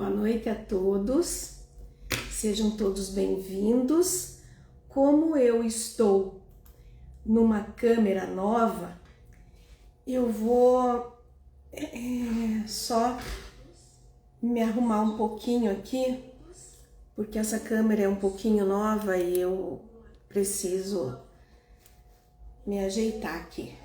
Boa noite a todos, sejam todos bem-vindos. Como eu estou numa câmera nova, eu vou só me arrumar um pouquinho aqui, porque essa câmera é um pouquinho nova e eu preciso me ajeitar aqui.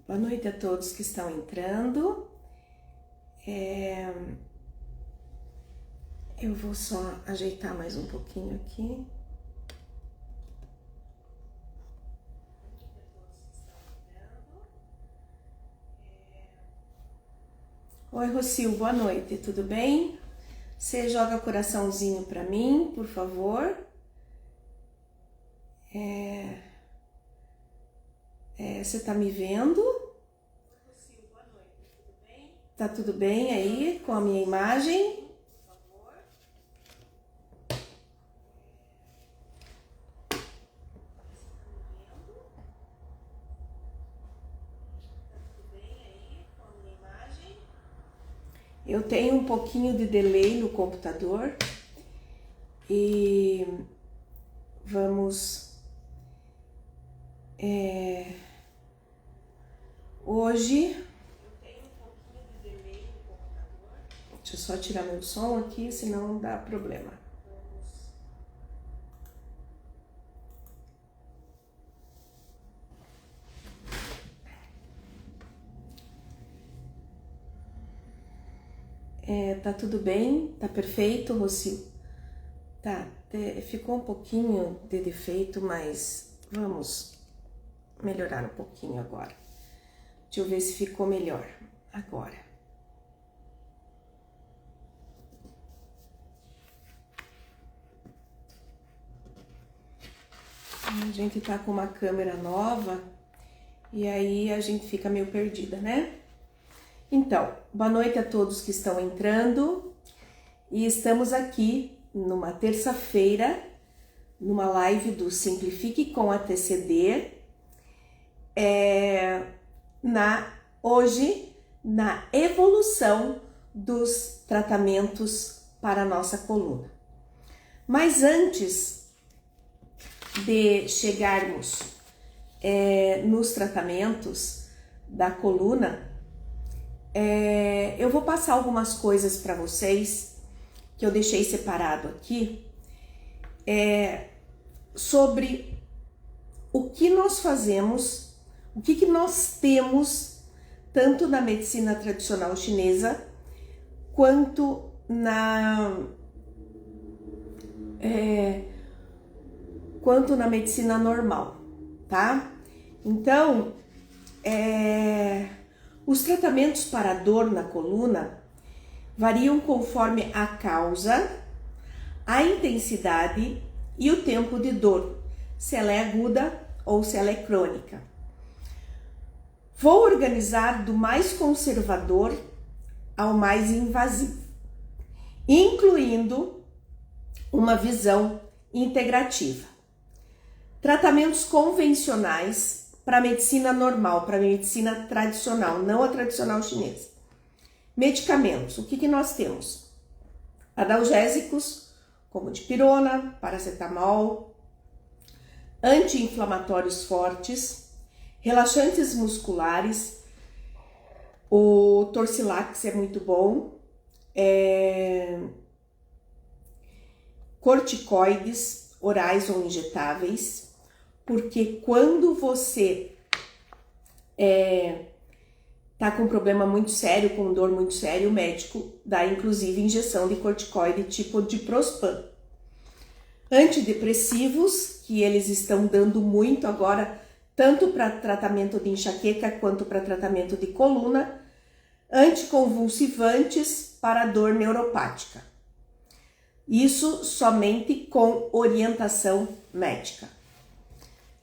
Boa noite a todos que estão entrando. Eu vou só ajeitar mais um pouquinho aqui. Oi, Rocio, boa noite, tudo bem? Você joga coraçãozinho para mim, por favor. Você tá me vendo? Rocio, boa noite, tudo bem? Tá tudo bem aí com a minha imagem? Por favor. Eu tenho um pouquinho de delay no computador e vamos hoje deixa eu só tirar meu som aqui, senão dá problema. Tá tudo bem? Tá perfeito, Rocio? Tá, ficou um pouquinho de defeito, mas vamos melhorar um pouquinho agora. Deixa eu ver se ficou melhor agora. A gente tá com uma câmera nova e aí a gente fica meio perdida, né? Então, boa noite a todos que estão entrando e estamos aqui numa terça-feira, numa live do Simplifique com a TCD, hoje na evolução dos tratamentos para a nossa coluna. Mas antes de chegarmos nos tratamentos da coluna, eu vou passar algumas coisas para vocês que eu deixei separado aqui sobre o que nós fazemos, o que nós temos tanto na medicina tradicional chinesa quanto na medicina normal, tá? Então, os tratamentos para dor na coluna variam conforme a causa, a intensidade e o tempo de dor, se ela é aguda ou se ela é crônica. Vou organizar do mais conservador ao mais invasivo, incluindo uma visão integrativa. Tratamentos convencionais para a medicina normal, para a medicina tradicional, não a tradicional chinesa. Medicamentos, o que nós temos? Analgésicos, como dipirona, paracetamol, anti-inflamatórios fortes, relaxantes musculares, o Torcilax é muito bom, corticoides orais ou injetáveis, porque quando você tá com um problema muito sério, com dor muito sério, o médico dá inclusive injeção de corticoide tipo diprospan. Antidepressivos, que eles estão dando muito agora, tanto para tratamento de enxaqueca quanto para tratamento de coluna. Anticonvulsivantes para dor neuropática. Isso somente com orientação médica.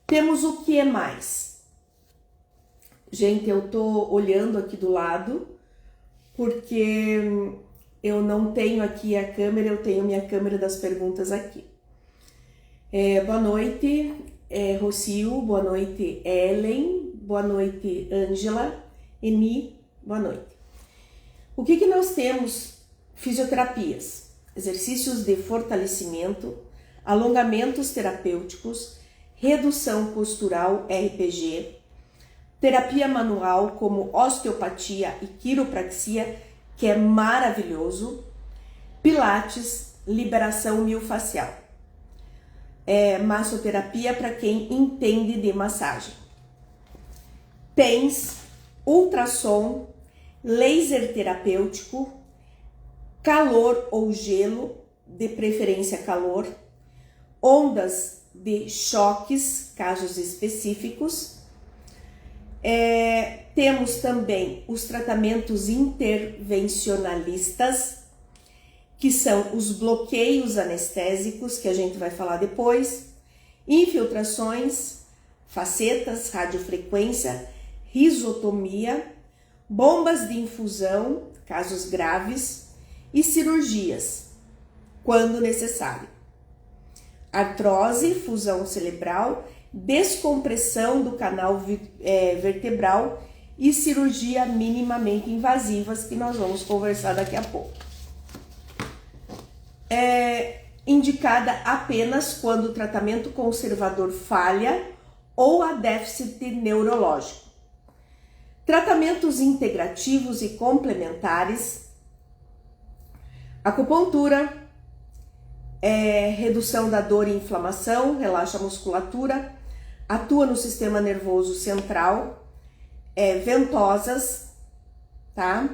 Temos o que mais? Gente, eu tô olhando aqui do lado porque eu não tenho aqui a câmera, eu tenho minha câmera das perguntas aqui. Boa noite, Rocio, boa noite, Ellen, boa noite, Ângela, Eni, boa noite. O que nós temos? Fisioterapias, exercícios de fortalecimento, alongamentos terapêuticos, redução postural, RPG, terapia manual como osteopatia e quiropraxia, que é maravilhoso, pilates, liberação miofascial, massoterapia para quem entende de massagem, TENS, ultrassom, laser terapêutico, calor ou gelo, de preferência calor, ondas de choques, casos específicos. Temos também os tratamentos intervencionalistas, que são os bloqueios anestésicos, que a gente vai falar depois, infiltrações, facetas, radiofrequência, risotomia, bombas de infusão, casos graves, e cirurgias, quando necessário. Artrose, fusão cerebral, descompressão do canal vertebral e cirurgia minimamente invasivas, que nós vamos conversar daqui a pouco. Indicada apenas quando o tratamento conservador falha ou há déficit neurológico. Tratamentos integrativos e complementares, acupuntura, redução da dor e inflamação, relaxa a musculatura, atua no sistema nervoso central, ventosas, tá?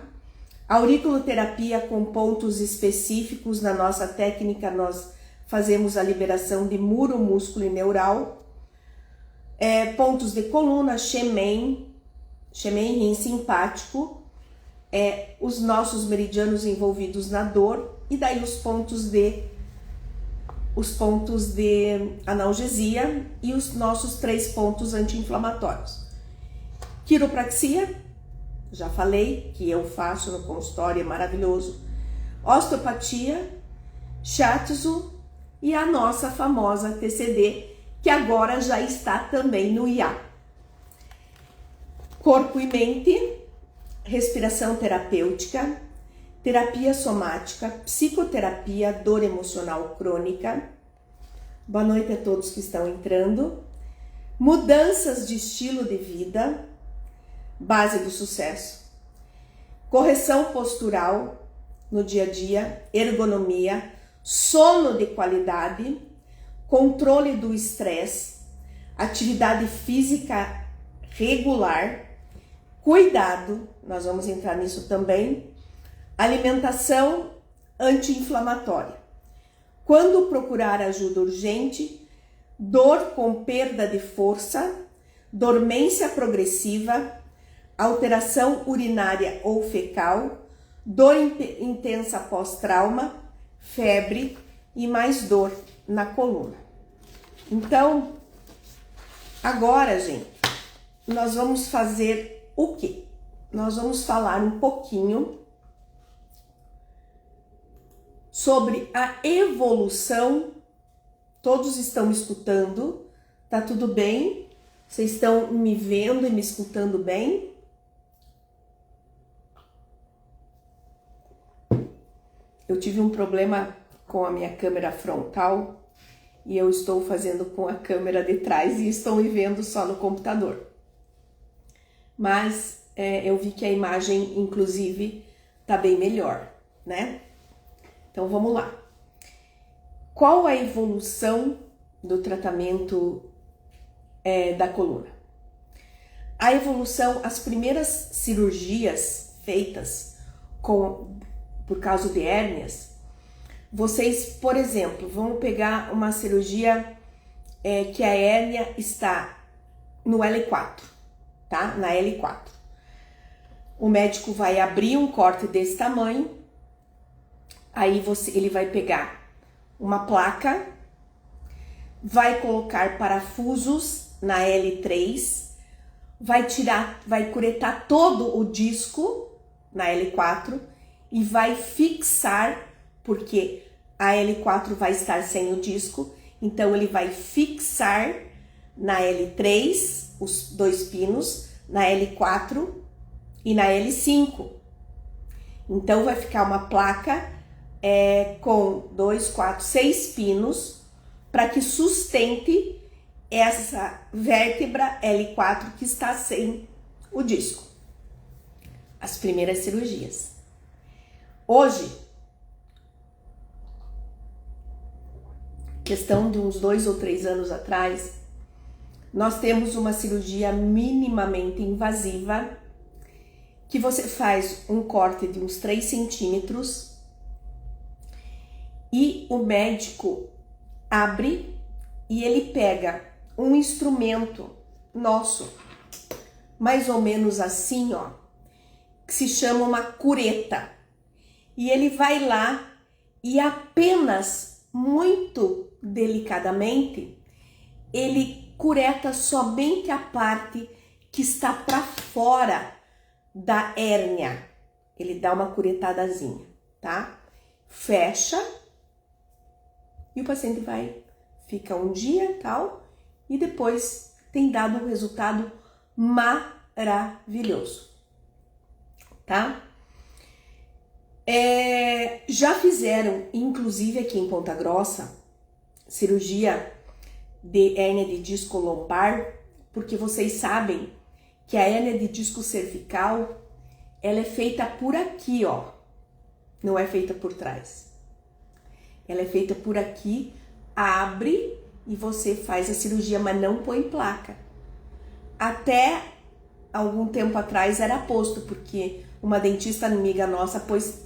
Auriculoterapia com pontos específicos. Na nossa técnica nós fazemos a liberação de muro músculo e neural, pontos de coluna, Shemen rim simpático, os nossos meridianos envolvidos na dor, e daí os pontos de analgesia e os nossos 3 pontos anti-inflamatórios. Quiropraxia, já falei que eu faço no consultório, é maravilhoso. Osteopatia, shiatsu e a nossa famosa TCD, que agora já está também no IA. Corpo e mente, respiração terapêutica, terapia somática, psicoterapia, dor emocional crônica. Boa noite a todos que estão entrando. Mudanças de estilo de vida, base do sucesso. Correção postural no dia a dia, ergonomia, sono de qualidade, controle do estresse, atividade física regular, cuidado, nós vamos entrar nisso também, alimentação anti-inflamatória. Quando procurar ajuda urgente, dor com perda de força, dormência progressiva, alteração urinária ou fecal, dor intensa pós-trauma, febre e mais dor na coluna. Então, agora, gente, nós vamos fazer o quê? Nós vamos falar um pouquinho sobre a evolução. Todos estão me escutando? Tá tudo bem? Vocês estão me vendo e me escutando bem? Eu tive um problema com a minha câmera frontal e eu estou fazendo com a câmera de trás e estão me vendo só no computador. Mas eu vi que a imagem, inclusive, tá bem melhor, né? Então vamos lá. Qual a evolução do tratamento da coluna? A evolução, as primeiras cirurgias feitas por causa de hérnias, vocês, por exemplo, vão pegar uma cirurgia que a hérnia está no L4, tá? Na L4. O médico vai abrir um corte desse tamanho, aí ele vai pegar uma placa, vai colocar parafusos na L3, vai curetar todo o disco na L4 e vai fixar, porque a L4 vai estar sem o disco, então ele vai fixar na L3, os 2 pinos, na L4 e na L5. Então vai ficar uma placa com 2, 4, 6 pinos para que sustente essa vértebra L4 que está sem o disco. As primeiras cirurgias. Hoje, questão de uns 2 ou 3 anos atrás, nós temos uma cirurgia minimamente invasiva, que você faz um corte de uns 3 centímetros e o médico abre e ele pega um instrumento nosso, mais ou menos assim, ó, que se chama uma cureta. E ele vai lá e apenas, muito delicadamente, ele cureta somente a parte que está para fora da hérnia. Ele dá uma curetadazinha, tá? Fecha e o paciente fica um dia, tal, e depois tem dado um resultado maravilhoso, tá? Já fizeram, inclusive aqui em Ponta Grossa, cirurgia de hérnia de disco lombar, porque vocês sabem que a hérnia de disco cervical, ela é feita por aqui, ó, não é feita por trás. Ela é feita por aqui, abre e você faz a cirurgia, mas não põe placa. Até algum tempo atrás era posto, porque uma dentista amiga nossa pôs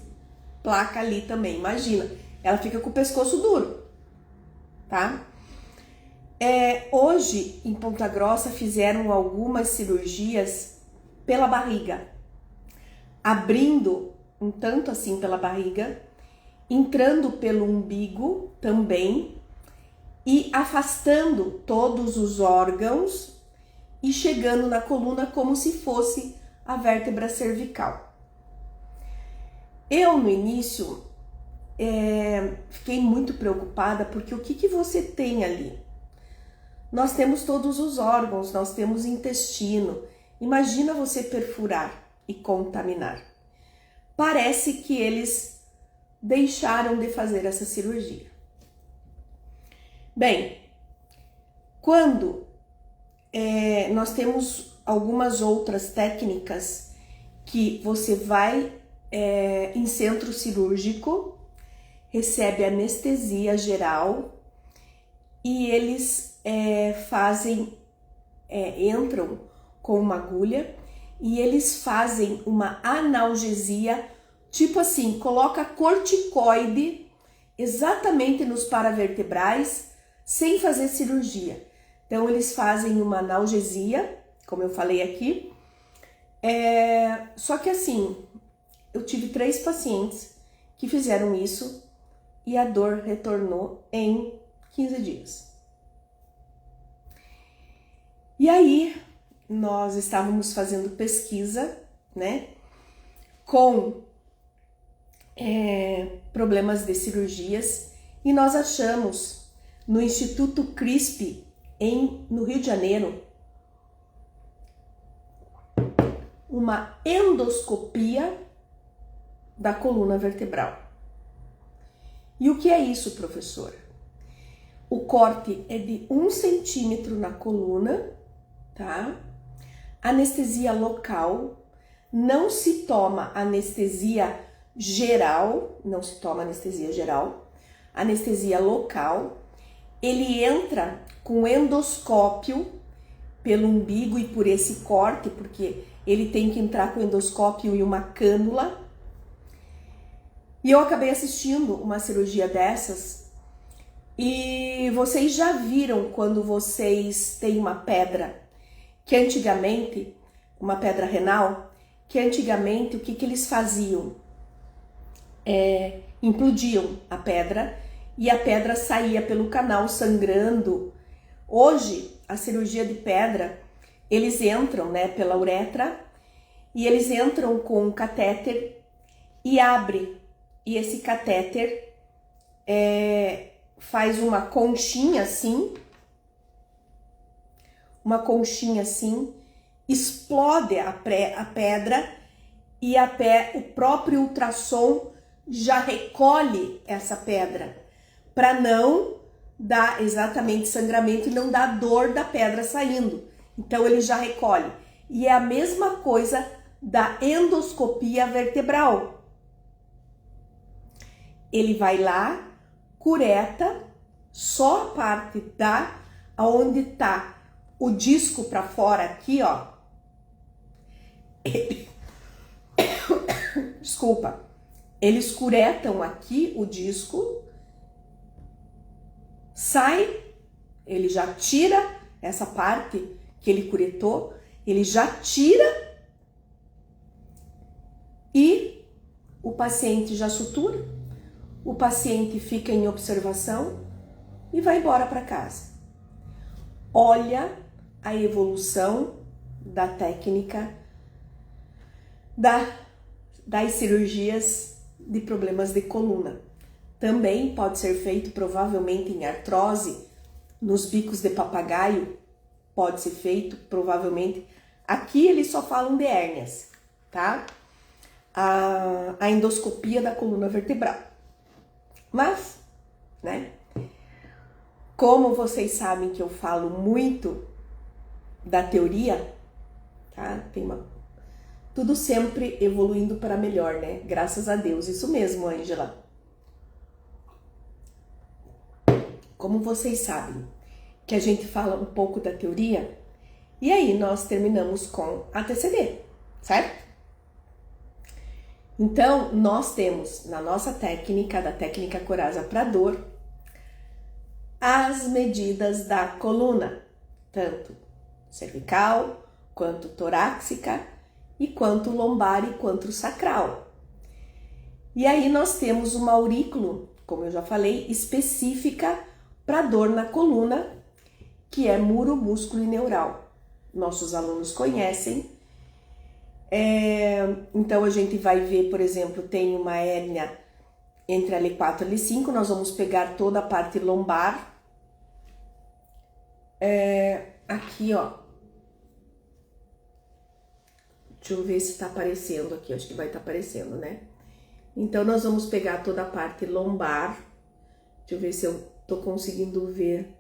placa ali também. Imagina, ela fica com o pescoço duro, tá? Hoje, em Ponta Grossa, fizeram algumas cirurgias pela barriga, abrindo um tanto assim pela barriga, entrando pelo umbigo também e afastando todos os órgãos e chegando na coluna como se fosse a vértebra cervical. Eu, no início, fiquei muito preocupada, porque o que você tem ali? Nós temos todos os órgãos, nós temos intestino. Imagina você perfurar e contaminar. Parece que eles deixaram de fazer essa cirurgia. Bem, quando nós temos algumas outras técnicas que você vai em centro cirúrgico, recebe anestesia geral e eles entram com uma agulha e eles fazem uma analgesia, tipo assim, coloca corticoide exatamente nos paravertebrais sem fazer cirurgia. Então eles fazem uma analgesia, como eu falei aqui, só que assim, eu tive 3 pacientes que fizeram isso e a dor retornou em 15 dias. E aí, nós estávamos fazendo pesquisa, né, com problemas de cirurgias, e nós achamos no Instituto CRISP, no Rio de Janeiro, uma endoscopia da coluna vertebral. E o que é isso, professora? O corte é de 1 centímetro na coluna, tá? Anestesia local, não se toma anestesia geral, anestesia local. Ele entra com endoscópio pelo umbigo e por esse corte, porque ele tem que entrar com endoscópio e uma cânula. E eu acabei assistindo uma cirurgia dessas, e vocês já viram quando vocês têm uma pedra, que antigamente, uma pedra renal, que antigamente o que eles faziam? Implodiam a pedra e a pedra saía pelo canal sangrando. Hoje, a cirurgia de pedra, eles entram, né, pela uretra, e eles entram com um catéter e abre. E esse catéter faz uma conchinha assim, explode a pedra e o próprio ultrassom já recolhe essa pedra para não dar exatamente sangramento e não dar dor da pedra saindo. Então ele já recolhe. E é a mesma coisa da endoscopia vertebral. Ele vai lá, cureta só a parte onde tá o disco para fora aqui, ó. Desculpa. Eles curetam aqui o disco, sai, ele já tira essa parte que ele curetou, ele já tira e o paciente já sutura, o paciente fica em observação e vai embora para casa. Olha a evolução da técnica das cirurgias de problemas de coluna. Também pode ser feito provavelmente em artrose, nos bicos de papagaio, pode ser feito provavelmente. Aqui eles só falam de hérnias, tá? A endoscopia da coluna vertebral. Mas, né? Como vocês sabem que eu falo muito da teoria, tá? Tudo sempre evoluindo para melhor, né? Graças a Deus. Isso mesmo, Ângela. Como vocês sabem que a gente fala um pouco da teoria, e aí nós terminamos com a TCD, certo? Então, nós temos na nossa técnica, da técnica Coraza para dor, as medidas da coluna, tanto cervical, quanto torácica, e quanto lombar e quanto sacral. E aí nós temos uma aurículo, como eu já falei, específica para dor na coluna, que é muro, músculo e neural. Nossos alunos conhecem. Então a gente vai ver, por exemplo, tem uma hérnia entre a L4 e L5, nós vamos pegar toda a parte lombar. Aqui, ó. Deixa eu ver se tá aparecendo aqui, acho que vai estar aparecendo, né? Então, nós vamos pegar toda a parte lombar. Deixa eu ver se eu tô conseguindo ver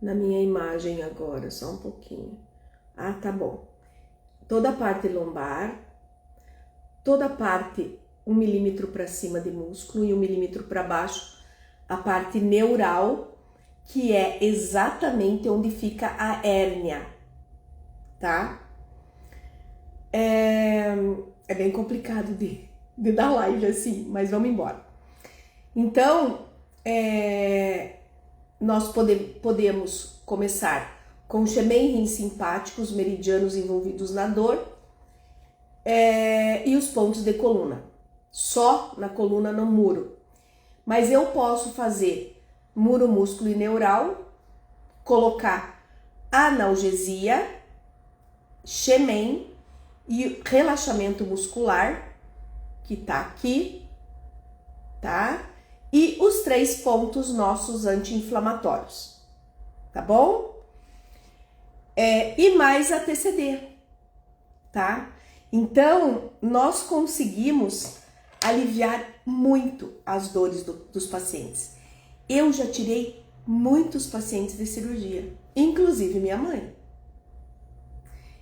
na minha imagem agora, só um pouquinho. Ah, tá bom. Toda a parte lombar, toda a parte 1 milímetro para cima de músculo e 1 milímetro para baixo, a parte neural, que é exatamente onde fica a hérnia, tá? É bem complicado de dar live assim, mas vamos embora. Então, nós podemos começar com Shemen rins simpáticos, meridianos envolvidos na dor, e os pontos de coluna, só na coluna, no muro. Mas eu posso fazer muro, músculo e neural, colocar analgesia, Shemen e relaxamento muscular, que tá aqui, tá? E os 3 pontos nossos anti-inflamatórios, tá bom? E mais a TCD, tá? Então, nós conseguimos aliviar muito as dores dos pacientes. Eu já tirei muitos pacientes de cirurgia, inclusive minha mãe.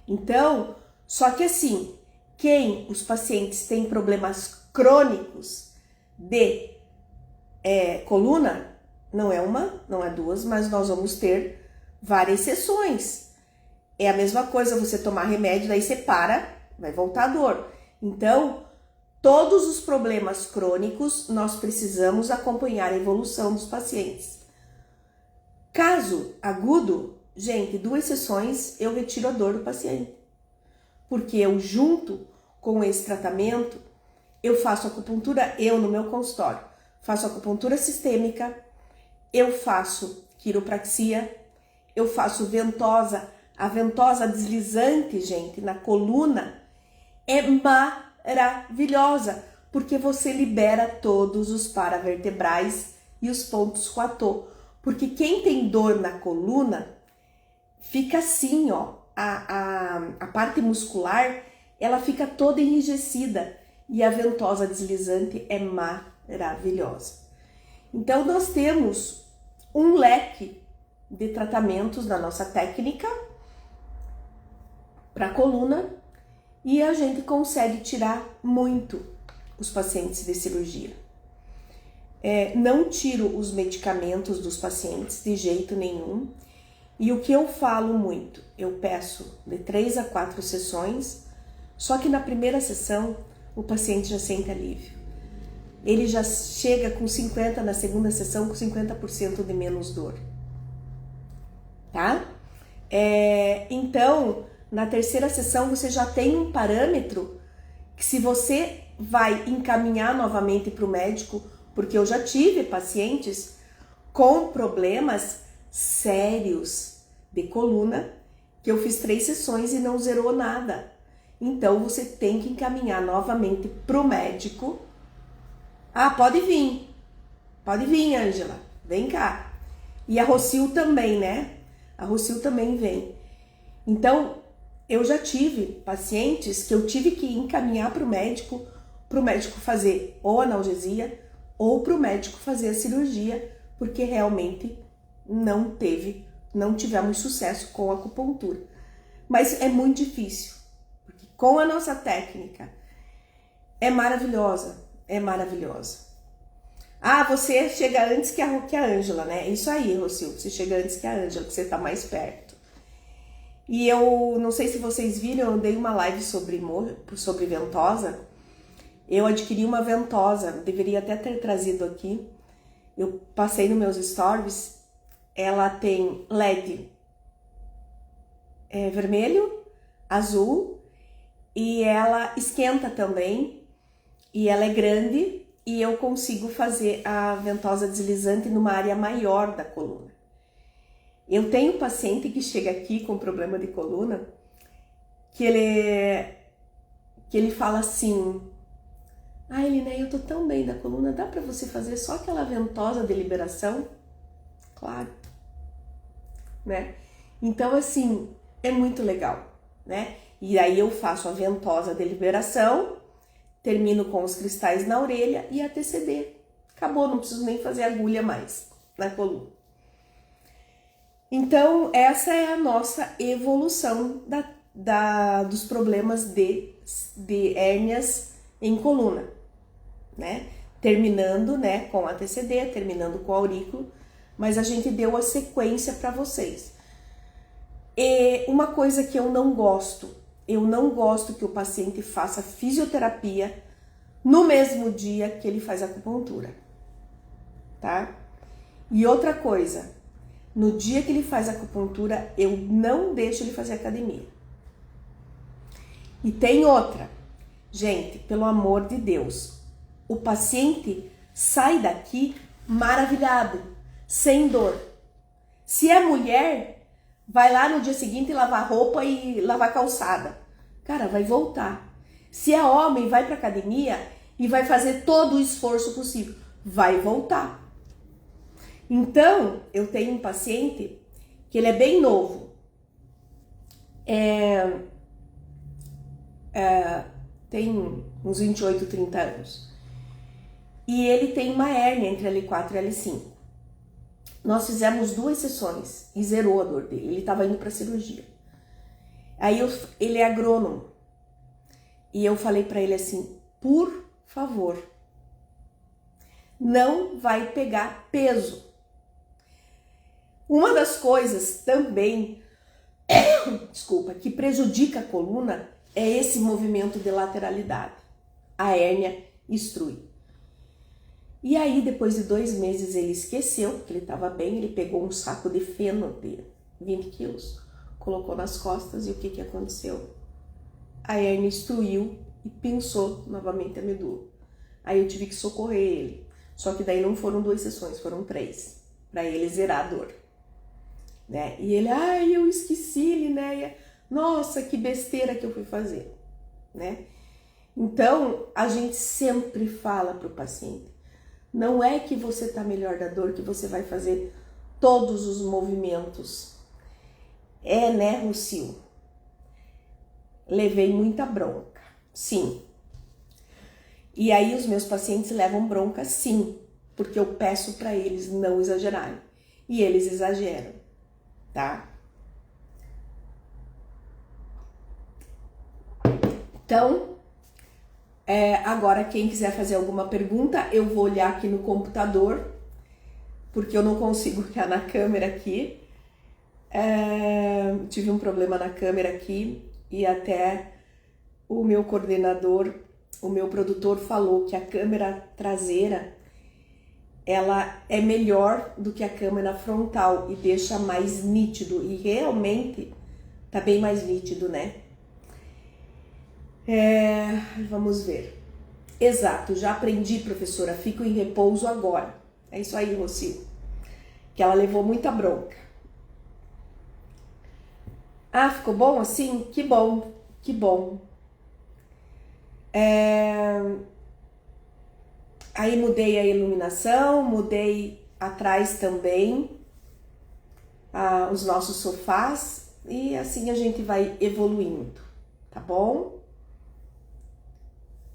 Então, só que assim, os pacientes têm problemas crônicos de coluna, não é uma, não é duas, mas nós vamos ter várias sessões. É a mesma coisa você tomar remédio, daí você para, vai voltar a dor. Então, todos os problemas crônicos, nós precisamos acompanhar a evolução dos pacientes. Caso agudo, gente, 2 sessões eu retiro a dor do paciente. Porque eu, junto com esse tratamento, eu faço acupuntura, no meu consultório, faço acupuntura sistêmica, eu faço quiropraxia, eu faço ventosa. A ventosa deslizante, gente, na coluna, é maravilhosa, porque você libera todos os paravertebrais e os pontos Huatô. Porque quem tem dor na coluna, fica assim, ó, a parte muscular, ela fica toda enrijecida e a ventosa deslizante é maravilhosa. Então, nós temos um leque de tratamentos na nossa técnica para a coluna e a gente consegue tirar muito os pacientes de cirurgia. Não tiro os medicamentos dos pacientes de jeito nenhum. E o que eu falo muito, eu peço de 3 a 4 sessões, só que na primeira sessão o paciente já sente alívio. Ele já chega com 50%, na segunda sessão com 50% de menos dor. Tá? Então, na terceira sessão você já tem um parâmetro que se você vai encaminhar novamente para o médico, porque eu já tive pacientes com problemas sérios de coluna, que eu fiz 3 sessões e não zerou nada. Então você tem que encaminhar novamente pro médico. Ah, pode vir, Ângela, vem cá. E a Rocil também, né? A Rocil também vem. Então, eu já tive pacientes que eu tive que encaminhar pro médico fazer ou analgesia ou pro médico fazer a cirurgia, porque realmente não tivemos sucesso com a acupuntura. Mas é muito difícil, porque com a nossa técnica é maravilhosa. Ah, você chega antes que a Ângela, né? Isso aí, Rocil, você chega antes que a Ângela, que você tá mais perto. E eu não sei se vocês viram, eu dei uma live sobre ventosa. Eu adquiri uma ventosa, deveria até ter trazido aqui. Eu passei nos meus stories. Ela tem LED vermelho, azul, e ela esquenta também, e ela é grande, e eu consigo fazer a ventosa deslizante numa área maior da coluna. Eu tenho um paciente que chega aqui com problema de coluna, que ele fala assim: ah, Elinéia, eu tô tão bem da coluna, dá pra você fazer só aquela ventosa de liberação? Claro, né? Então, assim, é muito legal, né? E aí eu faço a ventosa de liberação, termino com os cristais na orelha e a TCD. Acabou, não preciso nem fazer agulha mais na coluna. Então, essa é a nossa evolução dos problemas de hérnias em coluna, né? Terminando, né, com a TCD, terminando com o aurículo, mas a gente deu a sequência para vocês. E uma coisa que eu não gosto que o paciente faça fisioterapia no mesmo dia que ele faz acupuntura, tá? E outra coisa, no dia que ele faz acupuntura, eu não deixo ele fazer academia. E tem outra, gente, pelo amor de Deus, o paciente sai daqui maravilhado, sem dor. Se é mulher, vai lá no dia seguinte lavar roupa e lavar calçada. Cara, vai voltar. Se é homem, vai pra academia e vai fazer todo o esforço possível. Vai voltar. Então, eu tenho um paciente que ele é bem novo. Tem uns 28, 30 anos. E ele tem uma hérnia entre L4 e L5. Nós fizemos 2 sessões e zerou a dor dele. Ele estava indo para cirurgia. Aí ele é agrônomo. E eu falei para ele assim: por favor, não vai pegar peso. Uma das coisas também, desculpa, que prejudica a coluna é esse movimento de lateralidade. A hérnia instrui. E aí, depois de 2 meses, ele esqueceu, porque ele estava bem, ele pegou um saco de feno de 20 quilos, colocou nas costas e o que aconteceu? A hérnia instruiu e pinçou novamente a medula. Aí eu tive que socorrer ele. Só que daí não foram 2 sessões, foram 3, para ele zerar a dor. Né? E ele, eu esqueci, Elinéia, nossa, que besteira que eu fui fazer. Né? Então, a gente sempre fala para o paciente, não é que você está melhor da dor que você vai fazer todos os movimentos. É, né, Lucil? Levei muita bronca, sim. E aí os meus pacientes levam bronca, sim, porque eu peço para eles não exagerarem. E eles exageram, tá? Então, agora quem quiser fazer alguma pergunta, eu vou olhar aqui no computador, porque eu não consigo olhar na câmera aqui. Tive um problema na câmera aqui e até o meu coordenador, o meu produtor falou que a câmera traseira ela é melhor do que a câmera frontal e deixa mais nítido, e realmente tá bem mais nítido, né? Vamos ver. Exato, já aprendi, professora, fico em repouso agora. É isso aí, Rocio, que ela levou muita bronca. Ah, ficou bom assim? Que bom, que bom. Aí mudei a iluminação, mudei atrás também os nossos sofás e assim a gente vai evoluindo, tá bom?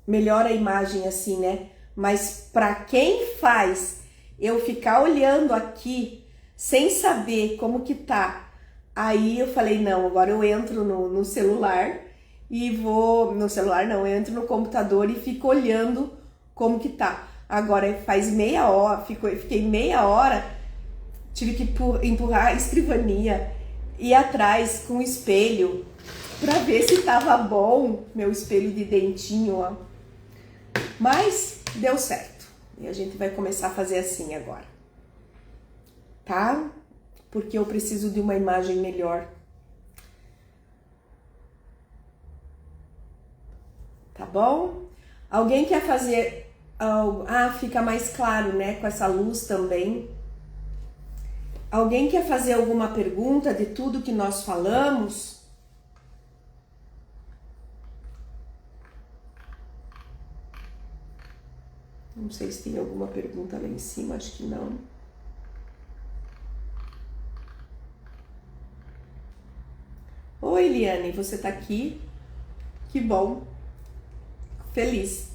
Melhora a imagem assim, né? Mas para quem faz eu ficar olhando aqui sem saber como que tá, aí eu falei, não, agora eu entro no celular e vou... No celular não, eu entro no computador e fico olhando como que tá. Agora faz meia hora, fiquei meia hora, tive que empurrar a escrivania, ir atrás com o espelho pra ver se tava bom, meu espelho de dentinho, ó. Mas deu certo. E a gente vai começar a fazer assim agora. Tá? Porque eu preciso de uma imagem melhor. Tá bom? Alguém quer fazer algo? Ah, fica mais claro, né? Com essa luz também. Alguém quer fazer alguma pergunta de tudo que nós falamos? Não sei se tem alguma pergunta lá em cima, acho que não. Oi, Eliane, você tá aqui? Que bom. Feliz.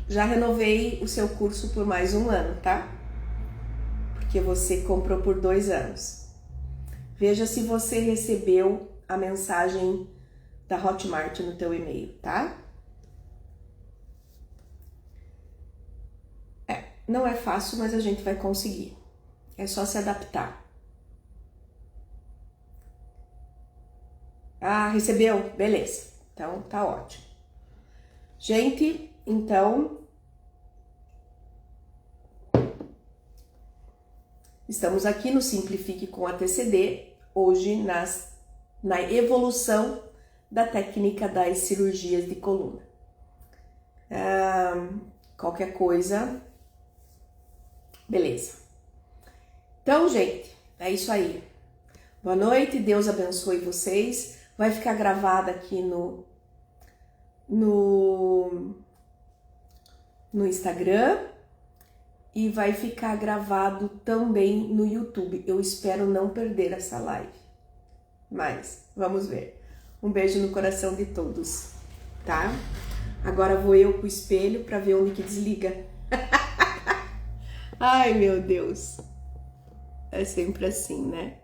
Já renovei o seu curso por mais um ano, tá? Porque você comprou por 2 anos. Veja se você recebeu a mensagem da Hotmart no teu e-mail, tá? Não é fácil, mas a gente vai conseguir. É só se adaptar. Ah, recebeu? Beleza. Então, tá ótimo. Gente, então... Estamos aqui no Simplifique com a TCD, hoje na evolução da técnica das cirurgias de coluna. Qualquer coisa... Beleza. Então, gente, é isso aí. Boa noite, Deus abençoe vocês. Vai ficar gravada aqui no Instagram e vai ficar gravado também no YouTube. Eu espero não perder essa live. Mas, vamos ver. Um beijo no coração de todos, tá? Agora vou eu com o espelho para ver onde que desliga. Ai, meu Deus. É sempre assim, né?